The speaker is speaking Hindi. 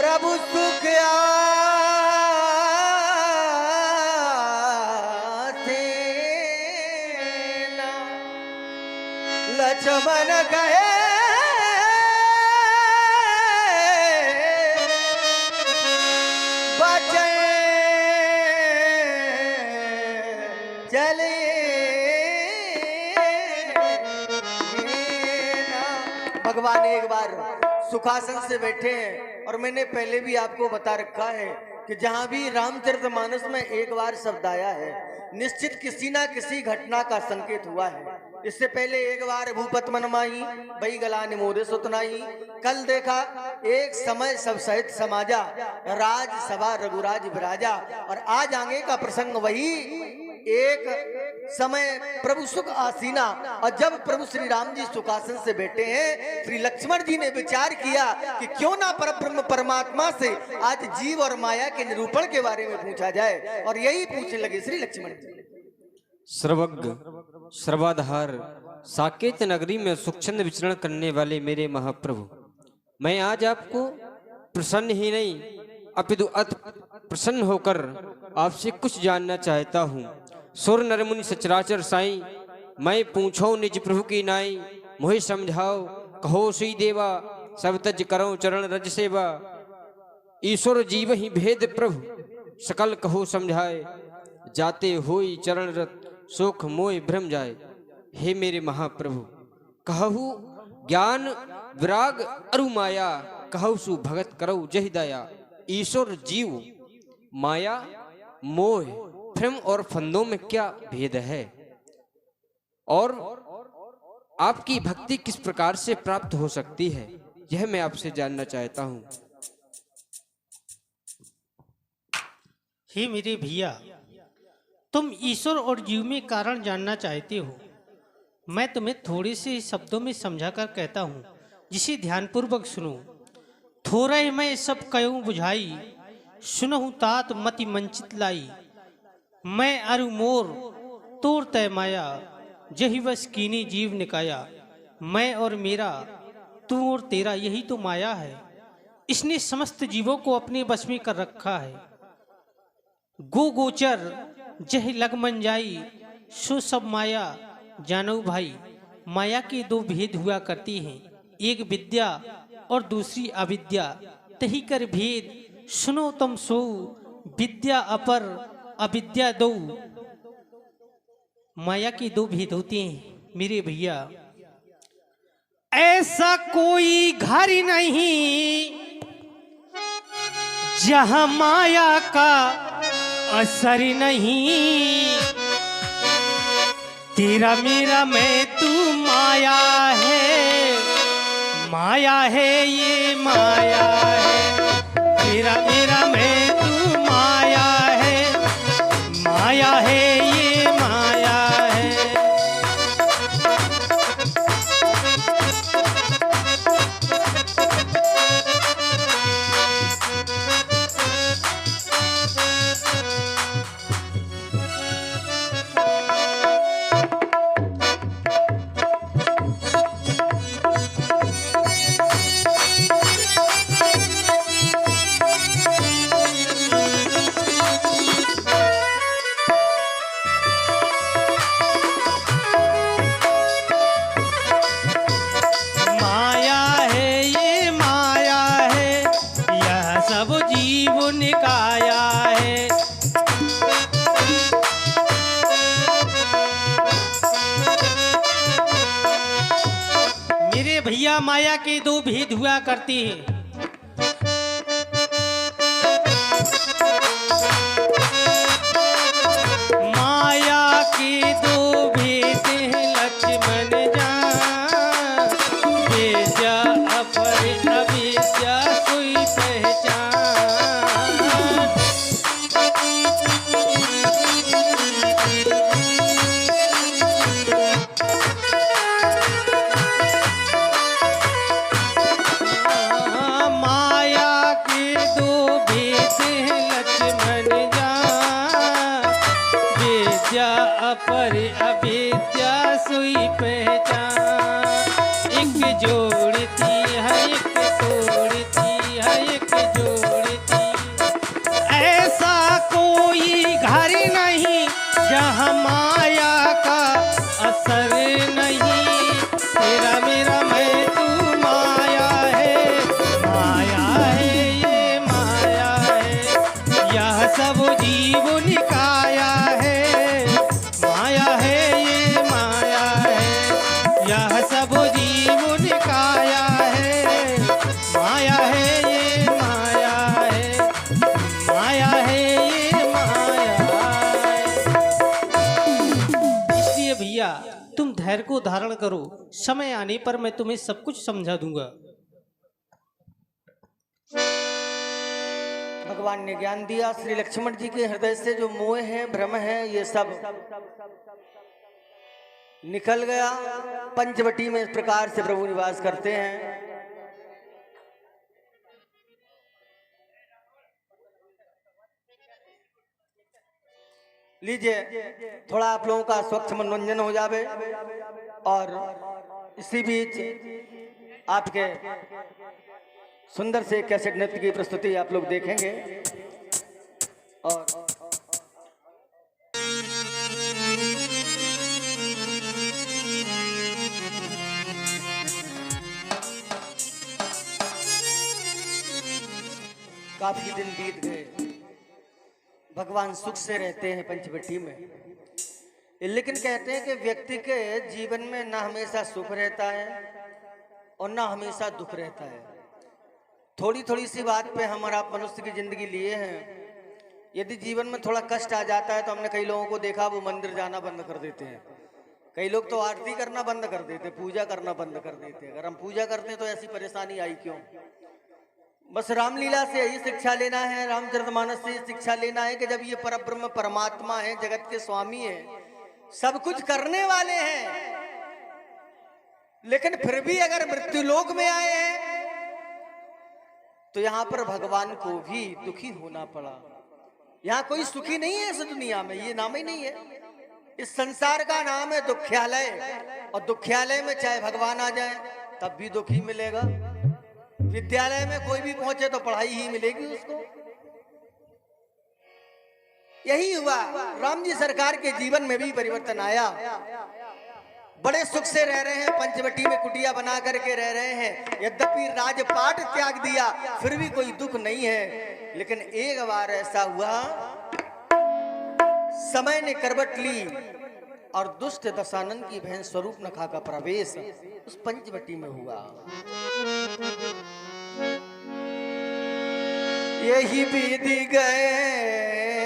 प्रभु सुख आसेना लक्ष्मण कहे बचे चले भगवान एक बार सुखासन से बैठे हैं और मैंने पहले भी आपको बता रखा है कि जहां भी रामचरितमानस में एक बार शब्द आया है निश्चित किसी ना किसी घटना का संकेत हुआ है। इससे पहले एक बार भूपत मनमाई बई गला निमोदे सुतनाई, कल देखा एक समय सब सहित समाजा राज सभा रघुराज विराजा, और आज आगे का प्रसंग वही एक समय प्रभु सुख आसीना। और जब प्रभु श्री राम जी सुखासन से बैठे हैं, श्री लक्ष्मण जी ने विचार किया कि क्यों ना परब्रह्म परमात्मा से आज जीव और माया के निरूपण के बारे में पूछा जाए, और यही पूछने लगे श्री लक्ष्मण जी। सर्वज्ञ सर्वाधार साकेत नगरी में सुखचंद विचरण करने वाले मेरे महाप्रभु, मैं आज आपको प्रसन्न ही नहीं अपितु अति प्रसन्न होकर आपसे कुछ जानना चाहता हूँ। सुर नर मुनि सचराचर साईं, मैं पूछो निज प्रभु की नाई, मोहि समझाओ कहो सुई देवा, सब तज करो चरण रज सेवा। ईश्वर जीव ही भेद प्रभु सकल कहो समझाए, जाते होई चरण रत सुख मोह भ्रम जाए। हे मेरे महाप्रभु, कहु ज्ञान विराग अरु माया, कहु सु भगत करो जहि दया। ईश्वर जीव माया मोह भ्रम और फंदों में क्या भेद है, और आपकी भक्ति किस प्रकार से प्राप्त हो सकती है, यह मैं आपसे जानना चाहता हूँ। हे मेरे भैया, तुम ईश्वर और जीव में कारण जानना चाहते हो। मैं तुम्हें थोड़े से शब्दों में समझाकर कहता हूँ, जिसे ध्यानपूर्वक सुनो। थोड़ा ही मैं सब कयूं बुझाई, सुनहु तात मति मंचित लाई। मैं अरु मोर तोर तय माया, जही बस कीनी जीव निकाया। मैं और मेरा, तू और तेरा, यही तो माया है। इसने समस्त जीवों को अपने वश में कर रखा है। गो गोचर जह लग मन जाई, सो सब माया जानो भाई। माया के दो भेद हुआ करती हैं, एक विद्या और दूसरी अविद्या। तही कर भेद सुनो तुम सो, विद्या अपर अविद्या दो। माया के दो भेद होते हैं मेरे भैया। ऐसा कोई घर नहीं जहां माया का असर नहीं। तेरा मेरा मैं तू माया है, माया है ये माया है। तेरा मेरा मैं तू माया है, माया है ये माया है। भैया माया के दो भेद हुआ करते हैं। माया के दो भेद हैं लक्ष्मण जान, विद्या अपर अविद्या सोई पहचान। अपर अविद्या सोई पहचान। एक जोड़ती है एक तोड़ती है, एक जोड़ सब जीव निकाया है, माया है ये माया है। यह सब जीव निकाया है, माया है ये माया है, माया है ये माया है। इसलिए भैया तुम धैर्य को धारण करो, समय आने पर मैं तुम्हें सब कुछ समझा दूंगा। भगवान ने ज्ञान दिया। श्री लक्ष्मण जी के हृदय से जो मोह है, भ्रम है, ये सब निकल गया। पंचवटी में इस प्रकार से प्रभु निवास करते हैं। लीजिए, थोड़ा आप लोगों का स्वच्छ मनोरंजन हो जावे और इसी बीच आपके सुंदर से कैसेट नृत्य की प्रस्तुति आप लोग देखेंगे। और काफी दिन बीत गए, भगवान सुख से रहते हैं पंचवटी में, लेकिन कहते हैं कि व्यक्ति के जीवन में ना हमेशा सुख रहता है और ना हमेशा दुख रहता है। थोड़ी थोड़ी सी बात पे हमारा मनुष्य की जिंदगी लिए हैं। यदि जीवन में थोड़ा कष्ट आ जाता है तो हमने कई लोगों को देखा वो मंदिर जाना बंद कर देते हैं। कई लोग तो आरती करना बंद कर देते, पूजा करना बंद कर देते। अगर हम पूजा करते हैं तो ऐसी परेशानी आई क्यों? बस रामलीला से यही शिक्षा लेना है, रामचरितमानस से शिक्षा लेना है कि जब ये परब्रह्म परमात्मा है, जगत के स्वामी है, सब कुछ करने वाले हैं, लेकिन फिर भी अगर मृत्यु लोक में आए हैं तो यहाँ पर भगवान को भी दुखी होना पड़ा। यहाँ कोई सुखी नहीं है इस दुनिया में, ये नाम ही नहीं है। इस संसार का नाम है दुख्यालय, और दुख्यालय में चाहे भगवान आ जाए तब भी दुखी मिलेगा। विद्यालय में कोई भी पहुंचे तो पढ़ाई ही मिलेगी उसको। यही हुआ, राम जी सरकार के जीवन में भी परिवर्तन आया। बड़े सुख से रह रहे हैं, पंचवटी में कुटिया बना करके रह रहे हैं। यद्यपि राजपाट त्याग दिया फिर भी कोई दुख नहीं है। लेकिन एक बार ऐसा हुआ, समय ने करवट ली और दुष्ट दशानन की बहन स्वरूप नखा का प्रवेश उस पंचवटी में हुआ। यही बीत गए